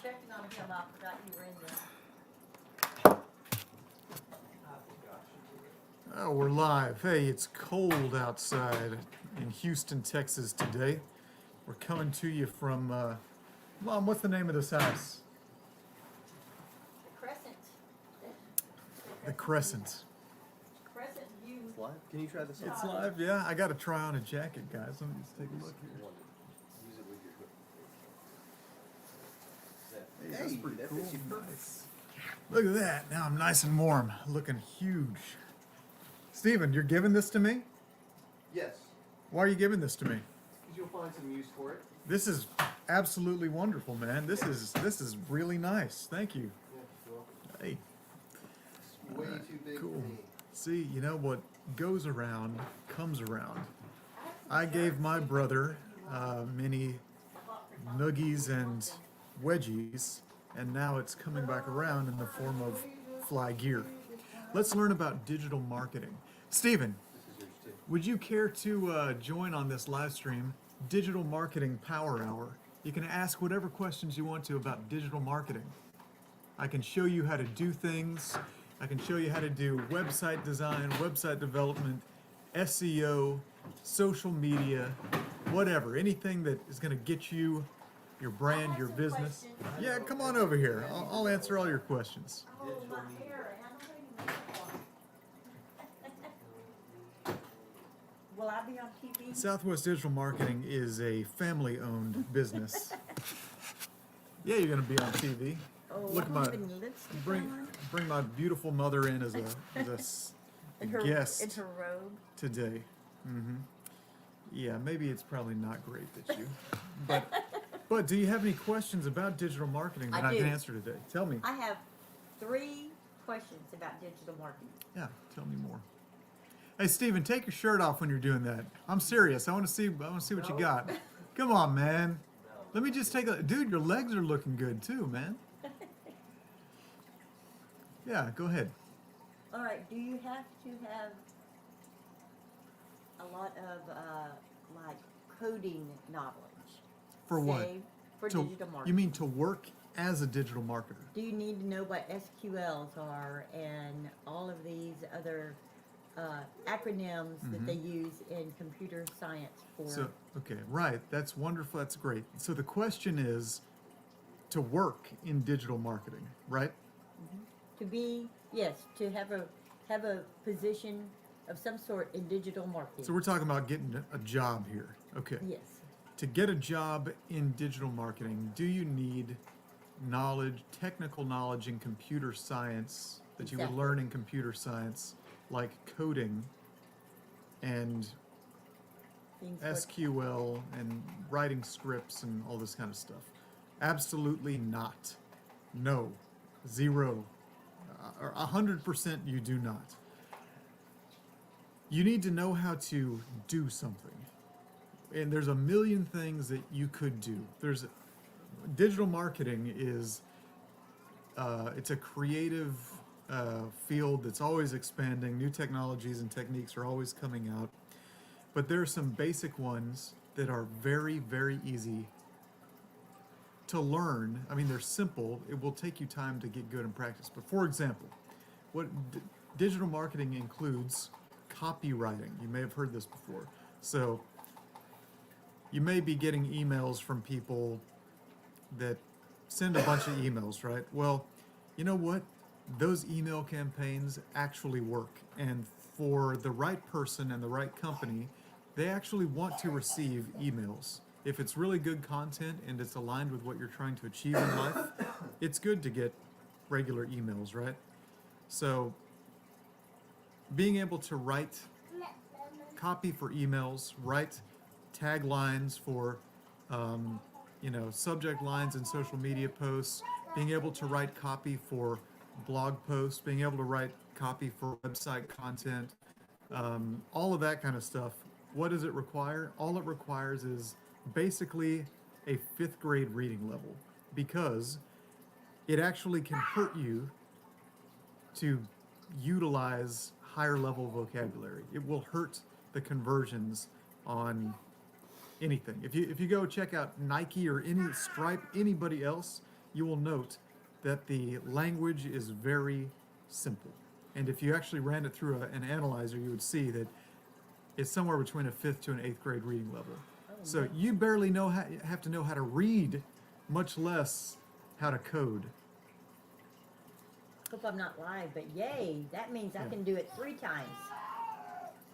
checking on him. I forgot you were in there. Oh, we're live. Hey, it's cold outside in Houston, Texas today. We're coming to you from, Mom, what's the name of this house? The Crescent. The Crescent. Crescent View. It's live? Can you try this on? It's live, yeah. I got to try on a jacket, guys. Let me just take a look here. Use it with your hook. Hey, Hey, that's pretty that cool. fits you perfect. Nice. Look at that. Now I'm nice and warm. Looking huge. Steven, you're giving this to me? Yes, Why are you giving this to me? because you'll find some use for it. This is absolutely wonderful, man. This is really nice. Thank you. Yeah, you're welcome. Hey, It's way too big cool. for me. See, you know what goes around comes around. I gave my brother many noogies and wedgies, and now it's coming back around in the form of fly gear. Let's learn about digital marketing. Steven, This is yours too. would you care to join on this live stream, Digital Marketing Power Hour? You can ask whatever questions you want to about digital marketing. I can show you how to do things. I can show you how to do website design, website development, SEO, social media, whatever. Anything that is going to get you, your brand, your business. Yeah, come on over here. I'll answer all your questions. Oh, my hair. I don't know you make Will I be on TV? Southwest Digital Marketing is a family-owned business. Yeah, you're going to be on TV. Oh, Look, I'm my having lipstick bring on. bring my beautiful mother in as a In her, guest in her robe. today. Yeah, maybe it's probably not great that you. But do you have any questions about digital marketing that I I can do. answer today? Tell me. I have 3 questions about digital marketing. Yeah, tell me more. Hey, Steven, take your shirt off when you're doing that. I'm serious. I want to see what you got. Come on, man. Let me just take a dude. Your legs are looking good too, man. Yeah, go ahead. All right, do you have to have a lot of like coding knowledge? For what? Say, for To- digital marketing. You mean to work as a digital marketer? Do you need to know what SQLs are and all of these other acronyms that they use in computer science for? So, okay, right. That's wonderful. That's great. So the question is to work in digital marketing, right? To be, yes, to have a position of some sort in digital marketing. So we're talking about getting a job here. Okay. Yes. To get a job in digital marketing, do you need knowledge, technical knowledge in computer science that you would Exactly. learn in computer science, like coding and Things like SQL and writing scripts and all this kind of stuff? Absolutely not. No. Zero. Or 100% you do not. You need to know how to do something. And there's a million things that you could do. Digital marketing is it's a creative field that's always expanding. New technologies and techniques are always coming out. But there are some basic ones that are very, very easy to learn. I mean, they're simple. It will take you time to get good in practice. But for example, what digital marketing includes copywriting. You may have heard this before. So you may be getting emails from people that send a bunch of emails, right? Well, you know what? Those email campaigns actually work. And for the right person and the right company, they actually want to receive emails. If it's really good content and it's aligned with what you're trying to achieve in life, it's good to get regular emails, right? So being able to write copy for emails, write taglines for subject lines in social media posts, being able to write copy for blog posts, being able to write copy for website content, all of that kind of stuff. What does it require? All it requires is basically a 5th grade reading level, because it actually can hurt you to utilize higher level vocabulary. It will hurt the conversions on anything. If you go check out Nike or any Stripe, anybody else, you will note that the language is very simple. And if you actually ran it through an analyzer, you would see that it's somewhere between a 5th to an 8th grade reading level. So you barely have to know how to read, much less how to code. Hope I'm not live, but yay, that means I Yeah. can do it 3 times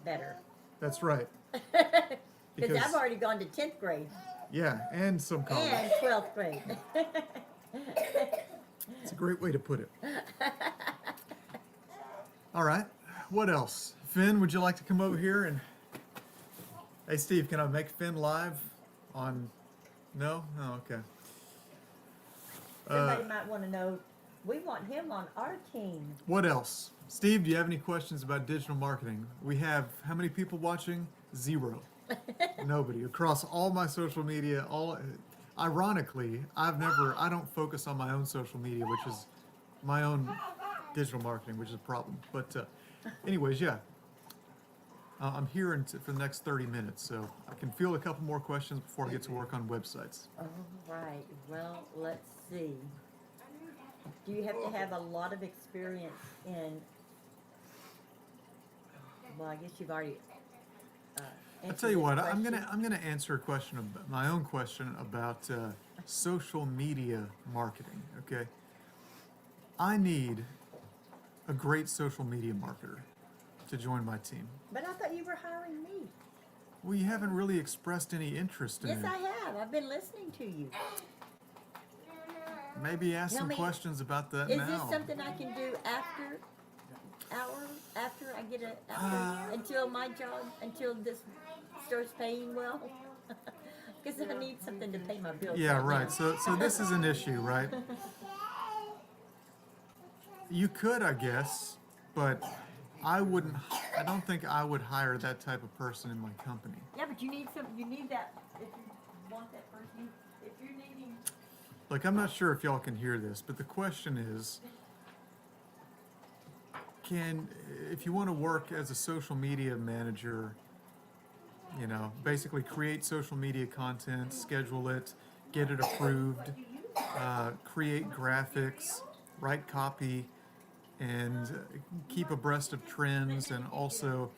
better. That's right. Because I've already gone to 10th grade Yeah, and some college. and 12th grade. It's a great way to put it. All right, what else? Finn, would you like to come over here and... Hey, Steve, can I make Finn live on... No? Oh, okay. Somebody might want to know, we want him on our team. What else? Steve, do you have any questions about digital marketing? We have how many people watching? 0. Nobody. Across all my social media, ironically, I don't focus on my own social media, which is my own digital marketing, which is a problem. But anyways, yeah. I'm here for the next 30 minutes, so I can field a couple more questions before I get to work on websites. All right, well, let's see. Do you have to have a lot of experience in, well, I guess you've already I'll tell you what, I'm gonna answer a question, my own question about social media marketing. Okay, I need a great social media marketer to join my team. But I thought you were hiring me. Well, you haven't really expressed any interest in Yes, it. I have. I've been listening to you. Maybe ask Tell some me, questions about that Is now. this something I can do after I get until my job, until this starts paying well? Because I need something to pay my bills. Yeah, now. right. So this is an issue, right? You could, I guess, but I don't think I would hire that type of person in my company. Yeah, but you need that if you want that person. If you're needing. Look, I'm not sure if y'all can hear this, but the question is, if you want to work as a social media manager, basically create social media content, schedule it, get it approved, create graphics, write copy, and keep abreast of trends, and also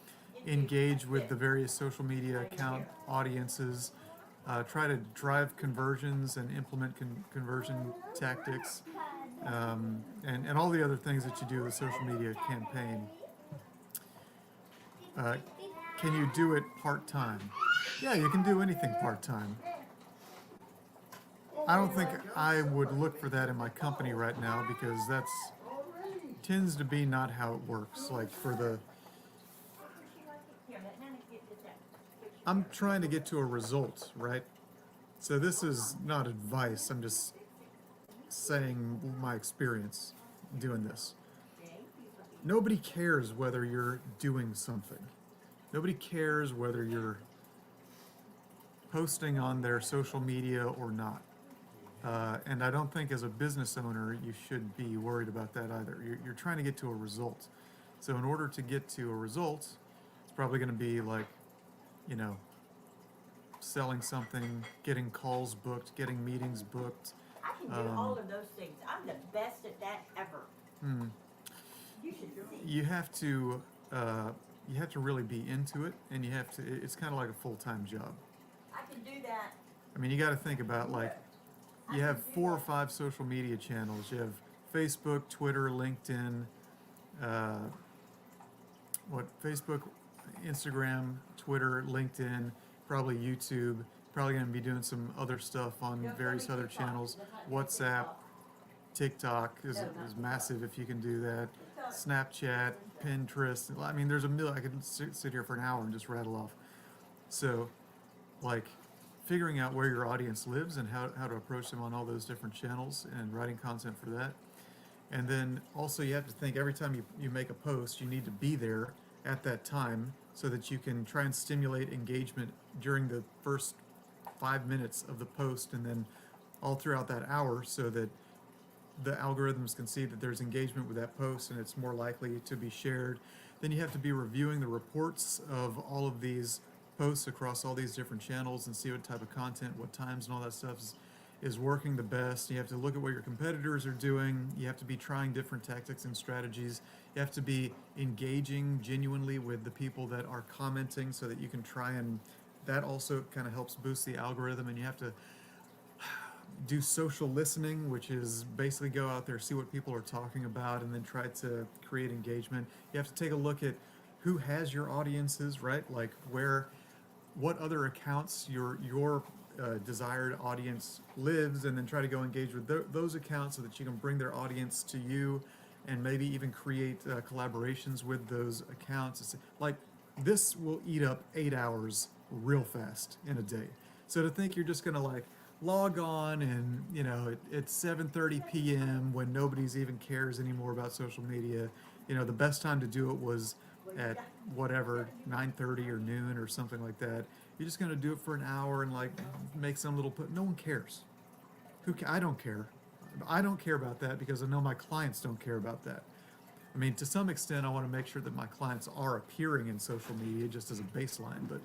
engage with the various social media account audiences, try to drive conversions and implement conversion tactics, and all the other things that you do with a social media campaign. Can you do it part-time? Yeah, you can do anything part-time. I don't think I would look for that in my company right now, because tends to be not how it works. Like I'm trying to get to a result, right? So this is not advice, I'm just saying my experience doing this. Nobody cares whether you're doing something. Nobody cares whether you're posting on their social media or not. And I don't think as a business owner you should be worried about that either. You're trying to get to a result. So in order to get to a result, it's probably going to be like, selling something, getting calls booked, getting meetings booked. I can do all of those things. I'm the best at that ever. You should see. You have to really be into it, and it's kind of like a full-time job. I can do that. I mean, you got to think about, like, you have 4 or 5 social media channels. You have Facebook, Twitter, LinkedIn, Facebook, Instagram, Twitter, LinkedIn, probably YouTube, probably going to be doing some other stuff on various other channels. WhatsApp, TikTok is massive if you can do that. Snapchat, Pinterest. I mean, there's a million. I could sit here for an hour and just rattle off. So, like, figuring out where your audience lives and how to approach them on all those different channels and writing content for that. And then also you have to think every time you make a post, you need to be there at that time so that you can try and stimulate engagement during the first 5 minutes of the post, and then all throughout that hour, so that the algorithms can see that there's engagement with that post and it's more likely to be shared. Then you have to be reviewing the reports of all of these posts across all these different channels and see what type of content, what times, and all that stuff is working the best. You have to look at what your competitors are doing. You have to be trying different tactics and strategies. You have to be engaging genuinely with the people that are commenting so that you can try and that also kind of helps boost the algorithm. And you have to do social listening, which is basically go out there, see what people are talking about, and then try to create engagement. You have to take a look at who has your audiences, right? Like what other accounts your desired audience lives, and then try to go engage with those accounts so that you can bring their audience to you, and maybe even create collaborations with those accounts. It's like this will eat up 8 hours real fast in a day. So to think you're just gonna like log on and it's 7:30 p.m. when nobody's even cares anymore about social media. The best time to do it was at whatever 9:30 or noon or something like that. You're just gonna do it for an hour and like make some little no one cares. I don't care. I don't care about that because I know my clients don't care about that. I mean, to some extent, I want to make sure that my clients are appearing in social media just as a baseline, but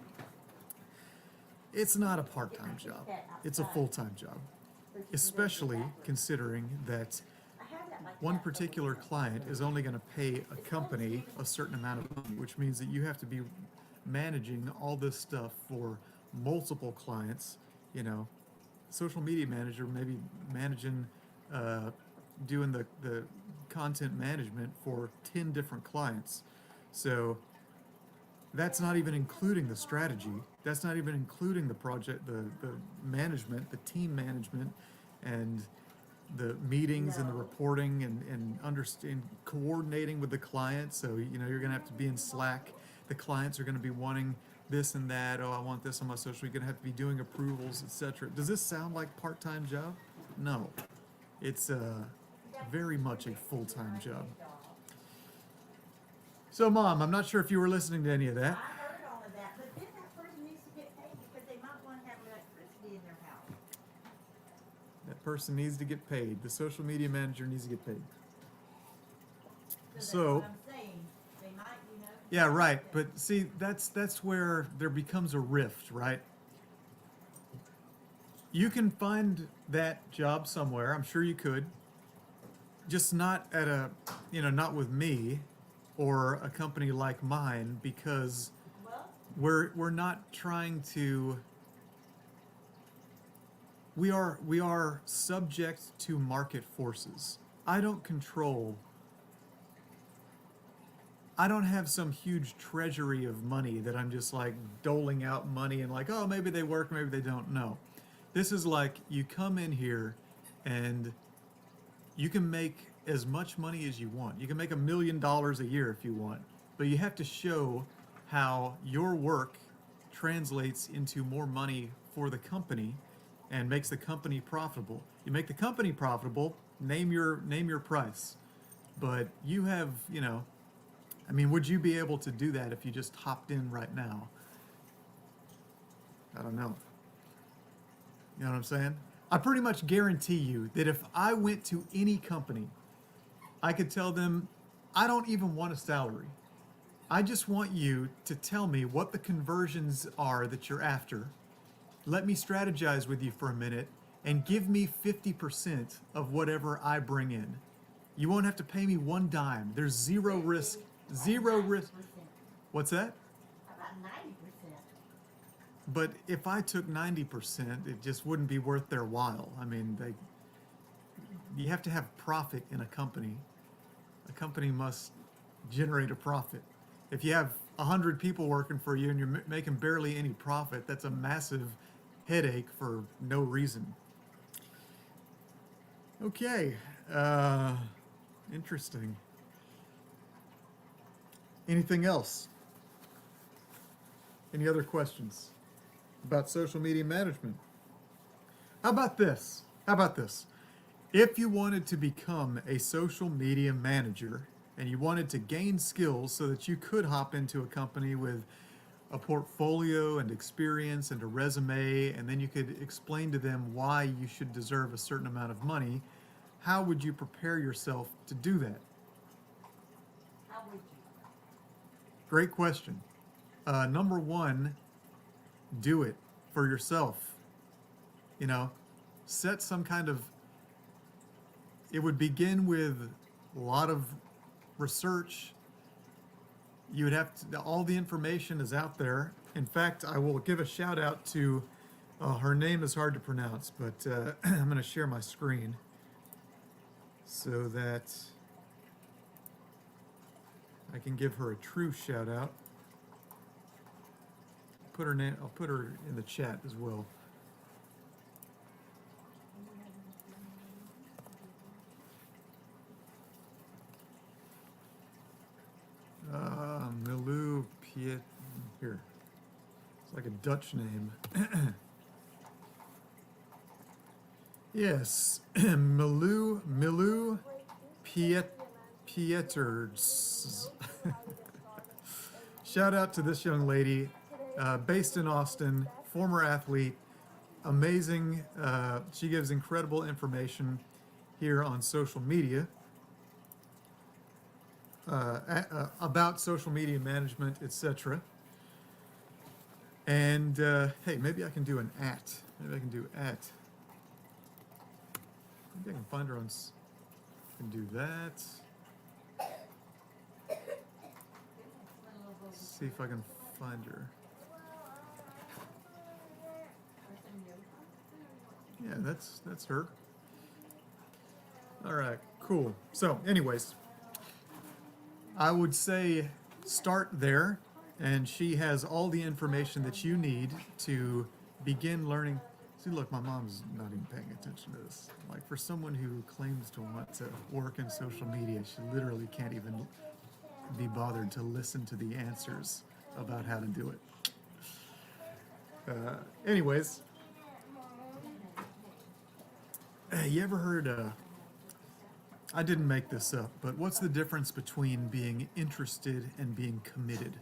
it's not a part-time job. It's a full-time job, especially considering that one particular client is only going to pay a company a certain amount of money, which means that you have to be managing all this stuff for multiple clients. Social media manager maybe managing, doing the content management for 10 different clients. So that's not even including the strategy. That's not even including the project, the management, the team management, and the meetings and the reporting and understand coordinating with the client. So you're gonna have to be in Slack. The clients are gonna be wanting this and that. Oh, I want this on my social. You're gonna have to be doing approvals, etc. Does this sound like part-time job? No, it's very much a full-time job. So, Mom, I'm not sure if you were listening to any of that. I heard all of that, but then that person needs to get paid because they might want to have electricity in their house. That person needs to get paid. The social media manager needs to get paid. That's So, what I'm saying. They might, yeah, right. But see, that's where there becomes a rift, right? You can find that job somewhere. I'm sure you could. Just not at not with me or a company like mine, because Well, we're not trying to. We are subject to market forces. I don't have some huge treasury of money that I'm just like doling out money and like, oh, maybe they work, maybe they don't. No. This is like you come in here and you can make as much money as you want. You can make $1 million a year if you want, but you have to show how your work translates into more money for the company and makes the company profitable. You make the company profitable, name your price. But you have, would you be able to do that if you just hopped in right now? I don't know. You know what I'm saying? I pretty much guarantee you that if I went to any company, I could tell them, I don't even want a salary. I just want you to tell me what the conversions are that you're after. Let me strategize with you for a minute and give me 50% of whatever I bring in. You won't have to pay me one dime. There's zero risk. Zero risk. 90%. What's that? About 90%. But if I took 90%, it just wouldn't be worth their while. I mean, you have to have profit in a company. A company must generate a profit. If you have 100 people working for you and you're making barely any profit, that's a massive headache for no reason. Okay, interesting. Anything else? Any other questions about social media management? How about this? If you wanted to become a social media manager and you wanted to gain skills so that you could hop into a company with a portfolio and experience and a resume, and then you could explain to them why you should deserve a certain amount of money, how would you prepare yourself to do that? How would you? Great question. Number one, do it for yourself. set some kind of, it would begin with a lot of research. You would have to, all the information is out there. In fact, I will give a shout out to, her name is hard to pronounce, but I'm going to share my screen so that I can give her a true shout out. Put her name, I'll put her in the chat as well. Milou Piet, here. It's like a Dutch name. Yes, Milou Pieters. Shout out to this young lady, based in Austin, former athlete, amazing. She gives incredible information here on social media about social media management, etc. And hey, maybe I can do an at. Maybe I can do at. Maybe I can find her on. I can do that. See if I can find her. Yeah, that's her. All right, cool. So, anyways, I would say start there, and she has all the information that you need to begin learning. See, look, my mom's not even paying attention to this. Like, for someone who claims to want to work in social media, she literally can't even be bothered to listen to the answers about how to do it. Anyways, you ever heard, I didn't make this up, but what's the difference between being interested and being committed?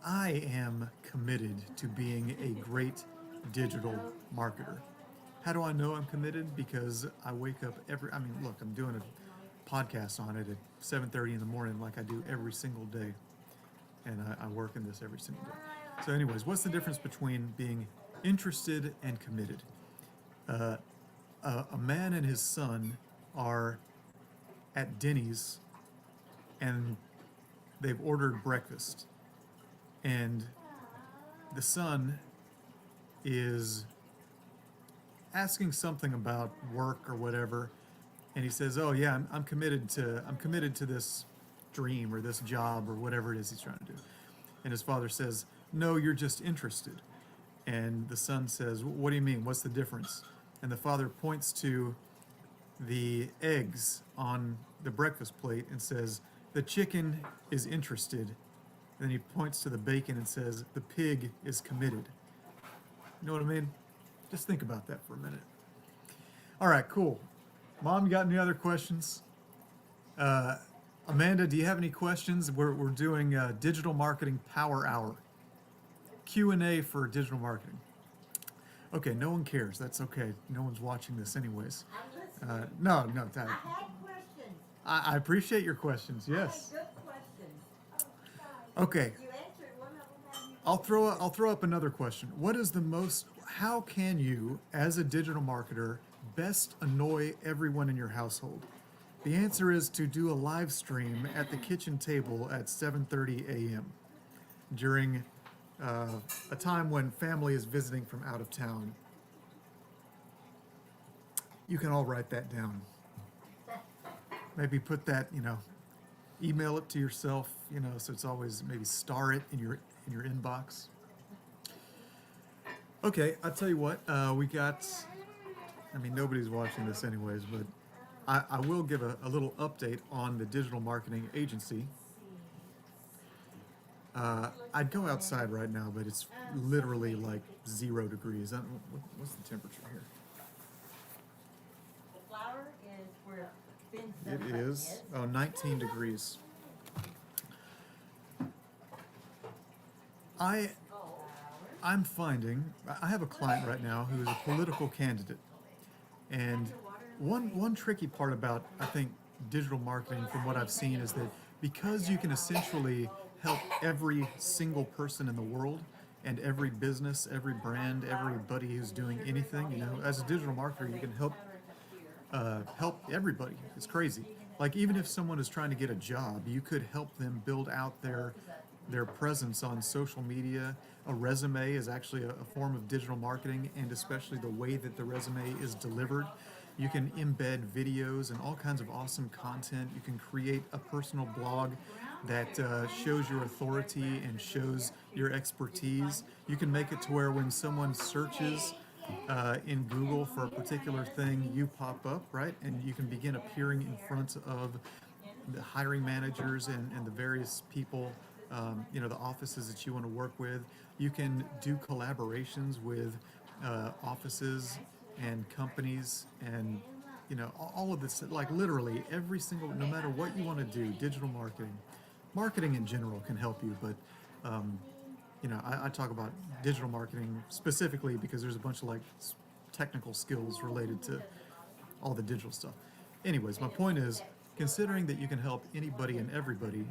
I am committed to being a great digital marketer. How do I know I'm committed? Because I wake up look, I'm doing a podcast on it at 7:30 in the morning like I do every single day. And I work in this every single day. So anyways, what's the difference between being interested and committed? A man and his son are at Denny's and they've ordered breakfast. And the son is asking something about work or whatever, and he says, "Oh yeah, I'm committed to this dream or this job or whatever it is he's trying to do." And his father says, "No, you're just interested." And the son says, "What do you mean? What's the difference?" And the father points to the eggs on the breakfast plate and says, "The chicken is interested." And then he points to the bacon and says, "The pig is committed." You know what I mean? Just think about that for a minute. All right, cool. Mom, you got any other questions? Amanda, do you have any questions? We're doing Digital Marketing Power Hour. Q&A for digital marketing. Okay, no one cares. That's okay. No one's watching this anyways. I'm listening. No, I had questions. I appreciate your questions. Yes. I had good questions. Okay. You answered one of them. Have you? I'll throw up another question. How can you, as a digital marketer, best annoy everyone in your household? The answer is to do a live stream at the kitchen table at 7:30 a.m. during a time when family is visiting from out of town. You can all write that down. Maybe put that, email it to yourself, so it's always, maybe star it in your inbox. Okay, I'll tell you what, nobody's watching this anyways, but I will give a little update on the digital marketing agency. I'd go outside right now, but it's literally like 0 degrees. What's the temperature here? The flower is where Finn's It sunbutton is, 19 degrees. I'm finding, I have a client right now who is a political candidate. And one tricky part about, I think, digital marketing from what I've seen is that because you can essentially help every single person in the world and every business, every brand, everybody who's doing anything, you know, as a digital marketer, you can help everybody. It's crazy. Like even if someone is trying to get a job, you could help them build out their presence on social media. A resume is actually a form of digital marketing, and especially the way that the resume is delivered. You can embed videos and all kinds of awesome content. You can create a personal blog that shows your authority and shows your expertise. You can make it to where when someone searches in Google for a particular thing, you pop up, right? And you can begin appearing in front of the hiring managers and the various people, you know, the offices that you want to work with. You can do collaborations with offices and companies and, you know, all of this, like literally every single, no matter what you want to do, digital marketing in general can help you, but you know, I talk about digital marketing specifically because there's a bunch of like technical skills related to all the digital stuff. Anyways, my point is, considering that you can help anybody and everybody,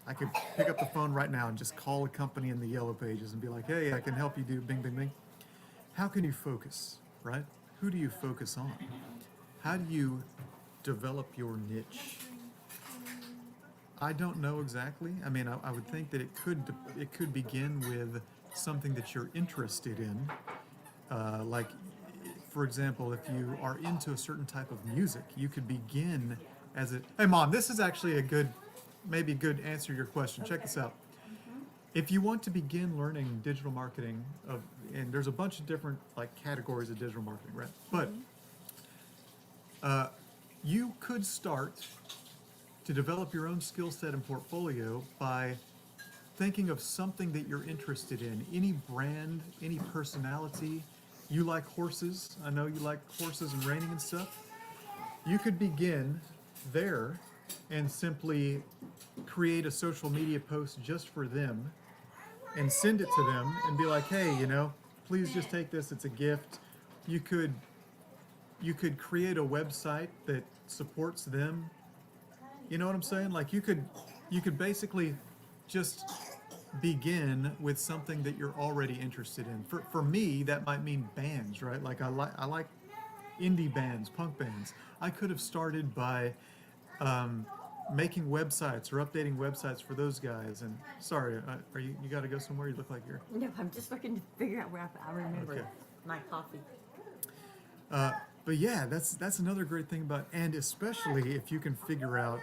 I could pick up the phone right now and just call a company in the yellow pages and be like, hey, I can help you do bing, bing, bing. How can you focus, right? Who do you focus on? How do you develop your niche? I don't know exactly. I mean, I would think that it could begin with something that you're interested in. Like, for example, if you are into a certain type of music, you could begin as a, hey mom, this is actually maybe a good answer to your question. Check this out. If you want to begin learning digital marketing, and there's a bunch of different like categories of digital marketing, right? But you could start to develop your own skill set and portfolio by thinking of something that you're interested in. Any brand, any personality. You like horses. I know you like horses and reining and stuff. You could begin there and simply create a social media post just for them and send it to them and be like, hey, you know, please just take this, it's a gift. You could create a website that supports them. You know what I'm saying? Like you could basically just begin with something that you're already interested in. For me, that might mean bands, right? Like I like indie bands, punk bands. I could have started by making websites or updating websites for those guys. And sorry, are you got to go somewhere? You look like you're. No, I'm just looking to figure out where I remember Okay. my coffee. But yeah, that's another great thing about, and especially if you can figure out,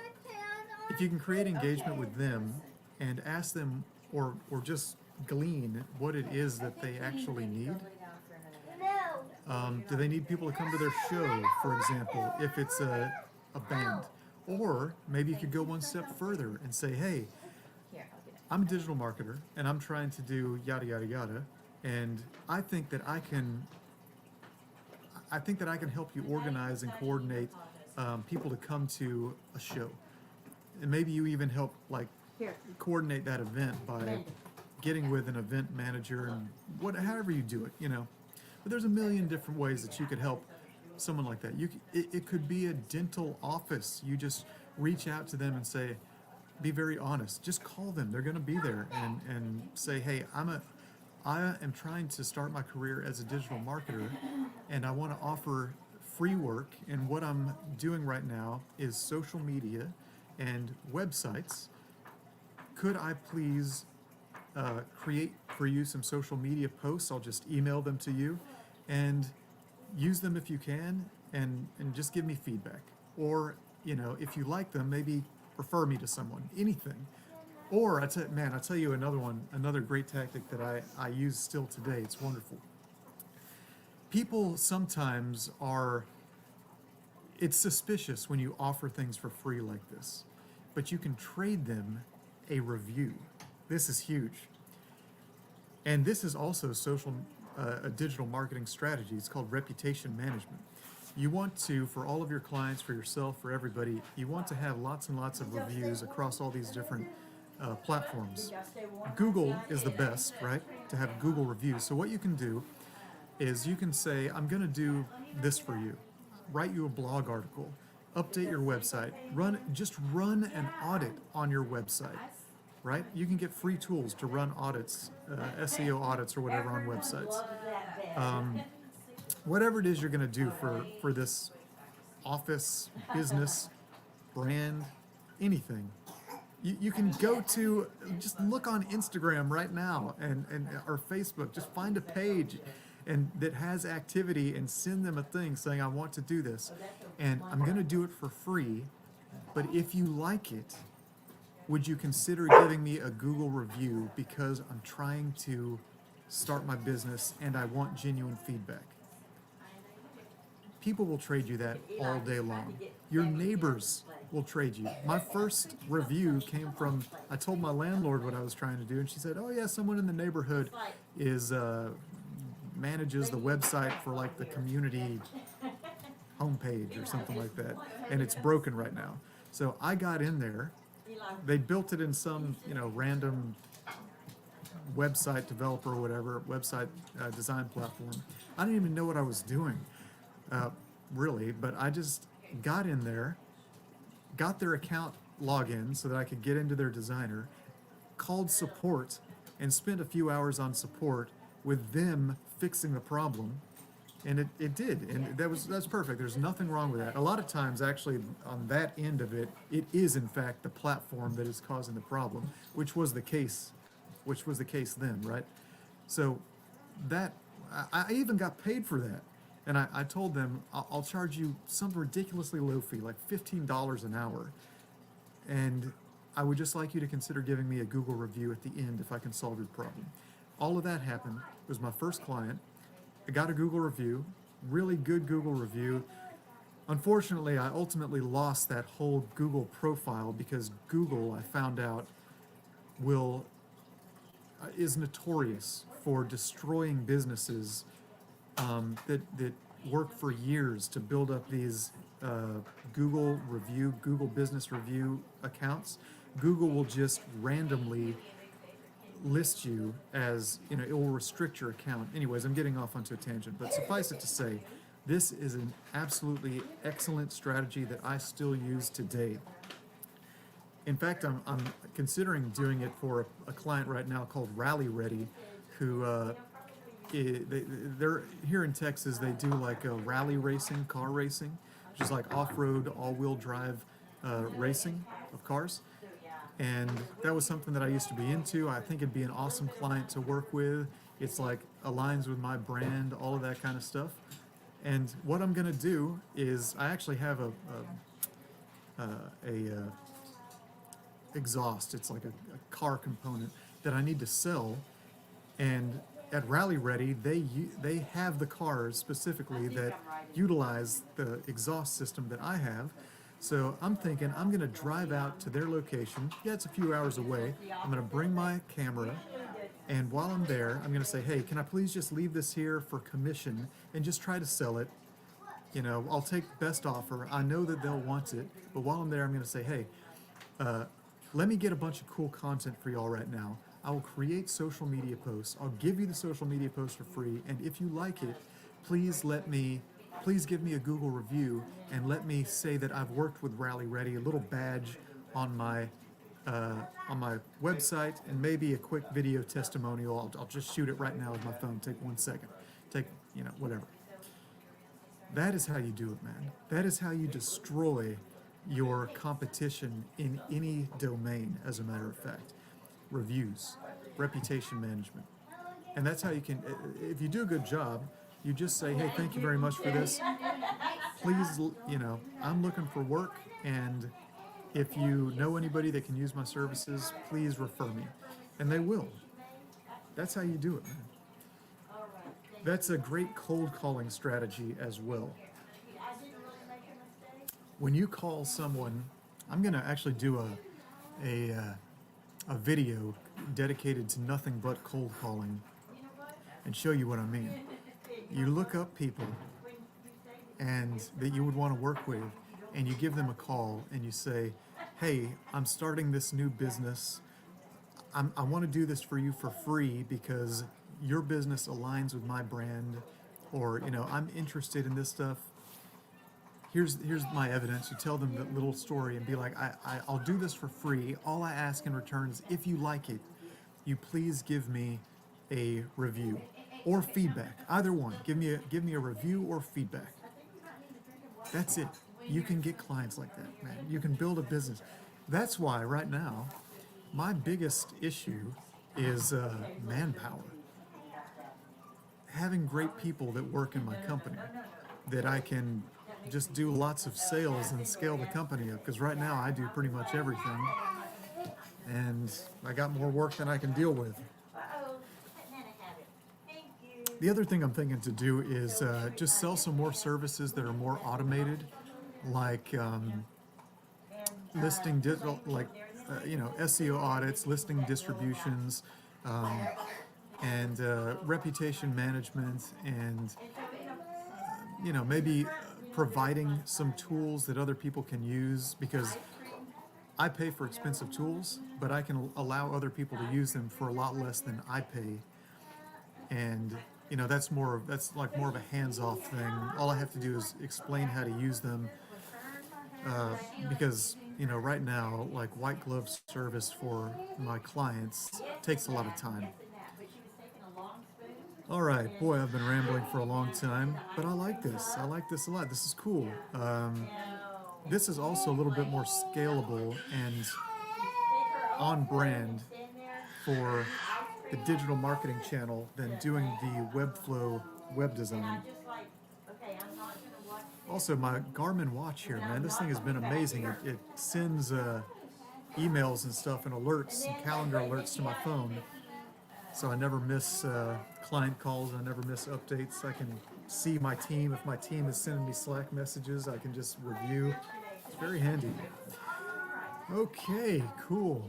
if you can create engagement with them and ask them or just glean what it is that they actually need. Do they need people to come to their show, for example, if it's a band? Or maybe you could go one step further and say, hey, I'm a digital marketer and I'm trying to do yada, yada, yada. And I think that I can help you organize and coordinate people to come to a show. And maybe you even help like coordinate that event by getting with an event manager and however you do it, you know. But there's a million different ways that you could help someone like that. It could be a dental office. You just reach out to them and say, be very honest. Just call them. They're going to be there and say, hey, I am trying to start my career as a digital marketer, and I want to offer free work. And what I'm doing right now is social media and websites. Could I please create for you some social media posts? I'll just email them to you and use them if you can, and just give me feedback. Or, you know, if you like them, maybe refer me to someone, anything. Or I tell you another great tactic that I use still today. It's wonderful. People sometimes it's suspicious when you offer things for free like this, but you can trade them a review. This is huge. And this is also a digital marketing strategy. It's called reputation management. You want to, for all of your clients, for yourself, for everybody, you want to have lots and lots of reviews across all these different platforms. Google is the best, right, to have Google reviews. So what you can do is you can say, I'm going to do this for you. Write you a blog article, update your website, run an audit on your website. right? You can get free tools to run audits, SEO audits or whatever on websites. Whatever it is you're going to do for this office, business, brand, anything, you can go to, just look on Instagram right now and or Facebook, just find a page and that has activity and send them a thing saying, I want to do this and I'm going to do it for free, but if you like it, would you consider giving me a Google review because I'm trying to start my business and I want genuine feedback? People will trade you that all day long. Your neighbors will trade you. My first review came from, I told my landlord what I was trying to do, and she said, oh yeah, someone in the neighborhood is manages the website for like the community homepage or something like that, and it's broken right now. So I got in there. They built it in some, random website developer or whatever, website design platform. I didn't even know what I was doing. Really, but I just got in there, got their account login so that I could get into their designer, called support, and spent a few hours on support with them fixing the problem, and it did, and that's perfect. There's nothing wrong with that. A lot of times, actually, on that end of it, it is in fact the platform that is causing the problem, which was the case then, right? So that I even got paid for that. And I told them, I'll charge you some ridiculously low fee, like $15 an hour. And I would just like you to consider giving me a Google review at the end if I can solve your problem. All of that happened. It was my first client. I got a Google review, really good Google review. Unfortunately, I ultimately lost that whole Google profile because Google, I found out, is notorious for destroying businesses that work for years to build up these Google Business Review accounts. Google will just randomly list you as, it will restrict your account. Anyways, I'm getting off onto a tangent, but suffice it to say, this is an absolutely excellent strategy that I still use today. In fact, I'm considering doing it for a client right now called Rally Ready, who they're here in Texas. They do like a rally racing, car racing, which is like off-road, all-wheel drive racing of cars. And that was something that I used to be into. I think it'd be an awesome client to work with. It's like aligns with my brand, all of that kind of stuff. And what I'm gonna do is I actually have a exhaust. It's like a car component that I need to sell, and at Rally Ready, they have the cars specifically that utilize the exhaust system that I have. So I'm thinking I'm going to drive out to their location. Yeah, it's a few hours away. I'm going to bring my camera, and while I'm there, I'm going to say, hey, can I please just leave this here for commission and just try to sell it? I'll take best offer. I know that they'll want it, but while I'm there, I'm going to say, hey, let me get a bunch of cool content for y'all right now. I will create social media posts. I'll give you the social media posts for free, and if you like it, please give me a Google review and let me say that I've worked with Rally Ready, a little badge on my website, and maybe a quick video testimonial. I'll just shoot it right now with my phone. Take 1 second. Take, whatever. That is how you do it, man. That is how you destroy your competition in any domain, as a matter of fact. Reviews, reputation management. And that's how you can, if you do a good job, you just say, hey, thank you very much for this. Please, I'm looking for work, and if you know anybody that can use my services, please refer me. And they will. That's how you do it, man. That's a great cold calling strategy as well. When you call someone, I'm going to actually do a video dedicated to nothing but cold calling and show you what I mean. You look up people and that you would want to work with, and you give them a call and you say, hey, I'm starting this new business. I want to do this for you for free because your business aligns with my brand, or I'm interested in this stuff. here's my evidence. You tell them that little story and be like, I'll do this for free. All I ask in return is if you like it, you please give me a review or feedback. Either one. Give me a review or feedback. That's it. You can get clients like that, man. You can build a business. That's why right now, my biggest issue is manpower. Having great people that work in my company that I can just do lots of sales and scale the company up. Because right now I do pretty much everything, and I got more work than I can deal with. The other thing I'm thinking to do is just sell some more services that are more automated, like listing digital, like SEO audits, listing distributions, and reputation management, and maybe providing some tools that other people can use, because I pay for expensive tools, but I can allow other people to use them for a lot less than I pay. And that's like more of a hands-off thing. All I have to do is explain how to use them, because right now, like, white glove service for my clients takes a lot of time. All right, boy, I've been rambling for a long time, but I like this. I like this a lot. This is cool. This is also a little bit more scalable and on brand for the digital marketing channel than doing the Webflow web design. Also, my Garmin watch here, man, this thing has been amazing. It sends emails and stuff and alerts and calendar alerts to my phone, so I never miss client calls. I never miss updates. I can see my team. If my team is sending me Slack messages, I can just review. It's very handy. Okay, cool.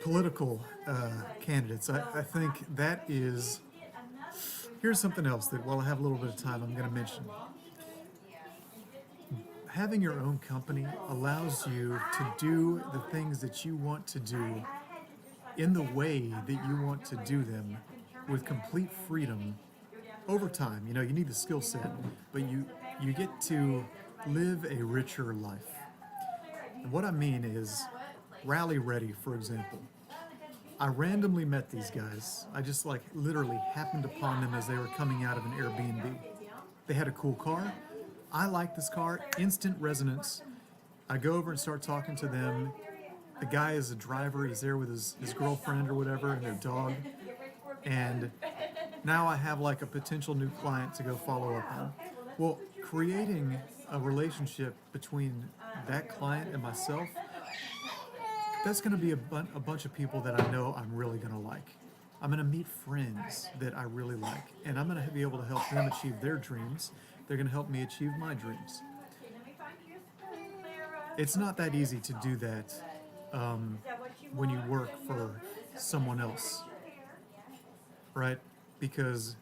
Political candidates. I think that is... Here's something else that, while I have a little bit of time, I'm going to mention. Having your own company allows you to do the things that you want to do in the way that you want to do them, with complete freedom over time. You need the skill set, but you get to live a richer life. And what I mean is, Rally Ready, for example. I randomly met these guys. I just literally happened upon them as they were coming out of an Airbnb. They had a cool car. I like this car. Instant resonance. I go over and start talking to them. The guy is a driver. He's there with his girlfriend or whatever and their dog. And now I have a potential new client to go follow up on. Well, creating a relationship between that client and myself, that's going to be a bunch of people that I know I'm really going to like. I'm going to meet friends that I really like, and I'm going to be able to help them achieve their dreams. They're going to help me achieve my dreams. It's not that easy to do that when you work for someone else, right? Because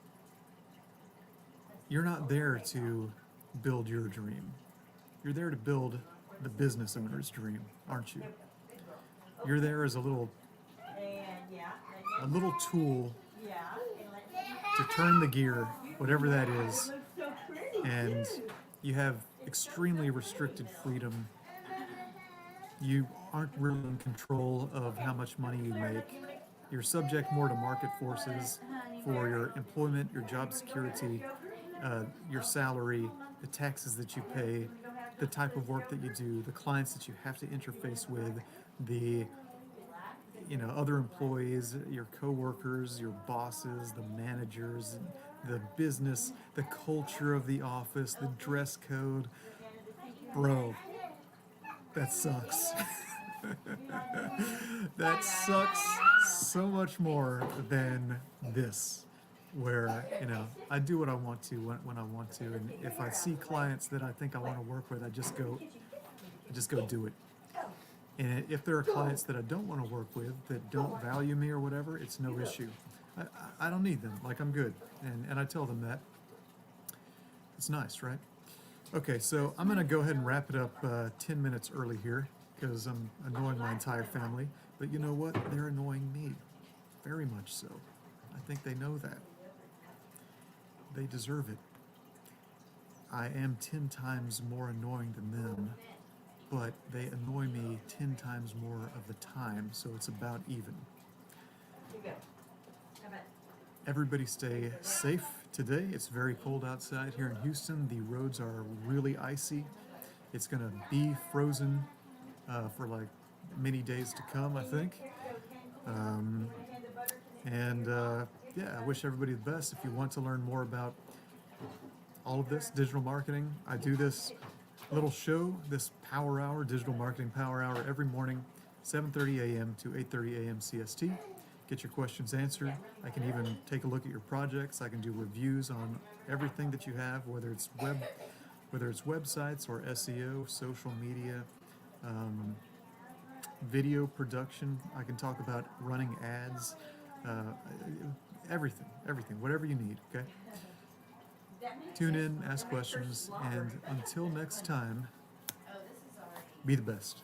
you're not there to build your dream. You're there to build the business owner's dream, aren't you? You're there as a little tool to turn the gear, whatever that is, and you have extremely restricted freedom. You aren't really in control of how much money you make. You're subject more to market forces for your employment, your job security, your salary, the taxes that you pay, the type of work that you do, the clients that you have to interface with, the other employees, your coworkers, your bosses, the managers, the business, the culture of the office, the dress code. Bro, that sucks. That sucks so much more than this, where I do what I want to when I want to, and if I see clients that I think I want to work with, I just go do it. And if there are clients that I don't want to work with, that don't value me or whatever, it's no issue. I don't need them. I'm good. And I tell them that. It's nice, right? Okay, so I'm going to go ahead and wrap it up 10 minutes early here, because I'm annoying my entire family. But you know what? They're annoying me. Very much so. I think they know that. they deserve it. I am 10 times more annoying than them, but they annoy me 10 times more of the time, so it's about even. Everybody stay safe today. It's very cold outside here in Houston. The roads are really icy. It's gonna be frozen for like many days to come, I think. Yeah, I wish everybody the best. If you want to learn more about all of this digital marketing, I do this little show, this power hour, digital marketing power hour, every morning, 7:30 a.m. to 8:30 a.m. CST. Get your questions answered. I can even take a look at your projects. I can do reviews on everything that you have, whether it's websites or SEO, social media, video production. I can talk about running ads, everything, whatever you need, okay? Tune in, ask questions, and until next time, be the best.